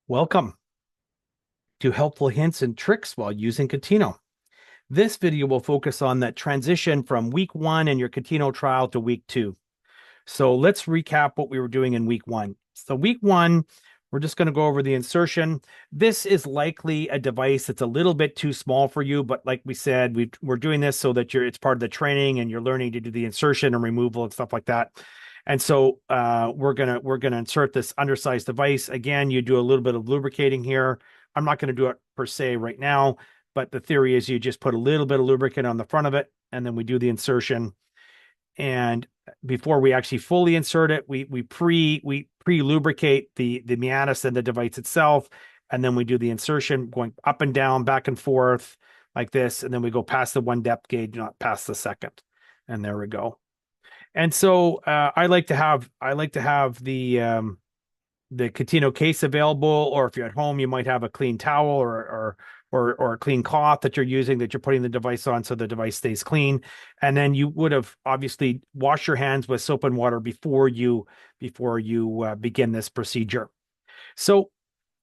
Welcome to Helpful Hints and Tricks while using Contino. This video will focus on that transition from week 1 in your Contino trial to week 2. So let's recap what we were doing in week 1. So week 1, we're just going to go over the insertion. This is likely a device that's a little bit too small for you, but like we said, we're doing this so that it's part of the training and you're learning to do the insertion and removal and stuff like that. And so we're gonna insert this undersized device. Again, you do a little bit of lubricating here. I'm not going to do it per se right now, but the theory is you just put a little bit of lubricant on the front of it, and then we do the insertion. And before we actually fully insert it, we pre-lubricate the meatus and the device itself, and then we do the insertion going up and down, back and forth like this, and then we go past the one depth gauge, not past the second. And there we go. And so I like to have the Contino case available, or if you're at home, you might have a clean towel or a clean cloth that you're using, that you're putting the device on so the device stays clean. And then you would have obviously washed your hands with soap and water before you begin this procedure. So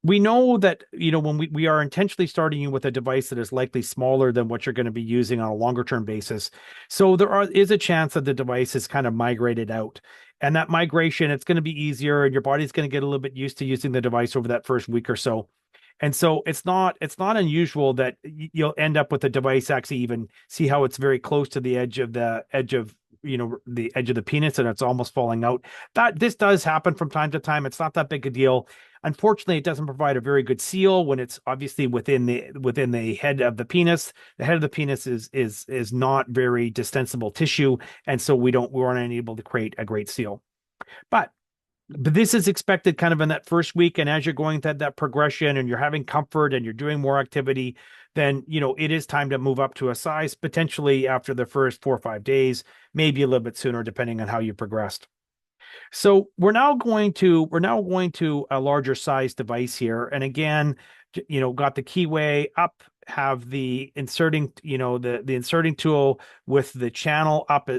we know that, when we are intentionally starting you with a device that is likely smaller than what you're going to be using on a longer term basis. So is a chance that the device is kind of migrated out. And that migration, it's going to be easier, and your body's going to get a little bit used to using the device over that first week or so. And so it's not unusual that you'll end up with the device actually even see how it's very close to the edge of the penis, and it's almost falling out. This does happen from time to time. It's not that big a deal. Unfortunately, it doesn't provide a very good seal when it's obviously within the head of the penis. The head of the penis is not very distensible tissue, and so we weren't able to create a great seal. But this is expected kind of in that first week, and as you're going through that progression and you're having comfort and you're doing more activity, then it is time to move up to a size, potentially after the first 4 or 5 days, maybe a little bit sooner depending on how you progressed. So we're now going to a larger size device here, and again, got the keyway up, have the inserting, the inserting tool with the channel up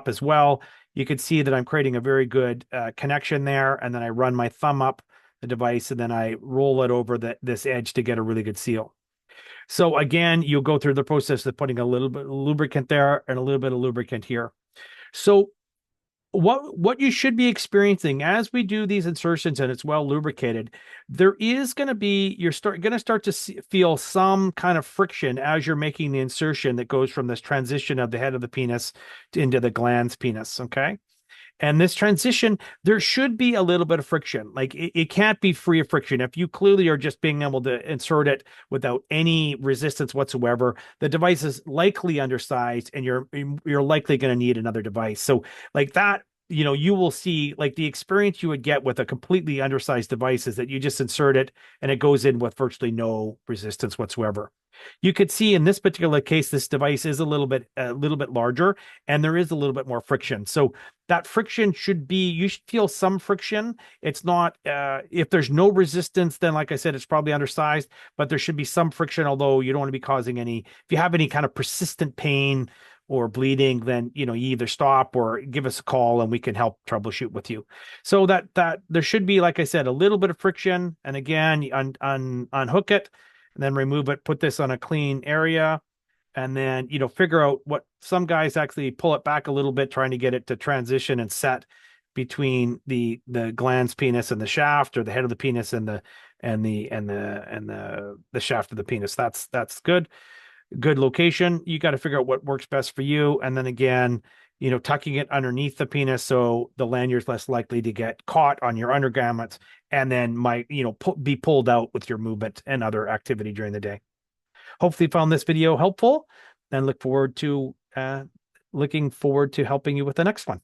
as well. You can see that I'm creating a very good connection there, and then I run my thumb up the device, and then I roll it over this edge to get a really good seal. So again, you'll go through the process of putting a little bit of lubricant there and a little bit of lubricant here. So what you should be experiencing as we do these insertions and it's well lubricated, there is going to be, you're going to start to feel some kind of friction as you're making the insertion that goes from this transition of the head of the penis into the glans penis. Okay. And this transition, there should be a little bit of friction. Like it can't be free of friction. If you clearly are just being able to insert it without any resistance whatsoever, the device is likely undersized, and you're likely going to need another device. So like that, you will see, like, the experience you would get with a completely undersized device is that you just insert it and it goes in with virtually no resistance whatsoever. You could see in this particular case, this device is a little bit larger, and there is a little bit more friction. So that friction you should feel some friction. It's not, if there's no resistance, then like I said, it's probably undersized, but there should be some friction, although you don't want to be causing if you have any kind of persistent pain or bleeding, then you either stop or give us a call and we can help troubleshoot with you. So that there should be, like I said, a little bit of friction, and again, unhook it and then remove it, put this on a clean area, and then figure out what, some guys actually pull it back a little bit, trying to get it to transition and set between the glans penis and the shaft, or the head of the penis and the shaft of the penis. That's good location. You got to figure out what works best for you, and then again, tucking it underneath the penis so the lanyard's less likely to get caught on your undergarments, and then might be pulled out with your movement and other activity during the day. Hopefully you found this video helpful, and looking forward to helping you with the next one.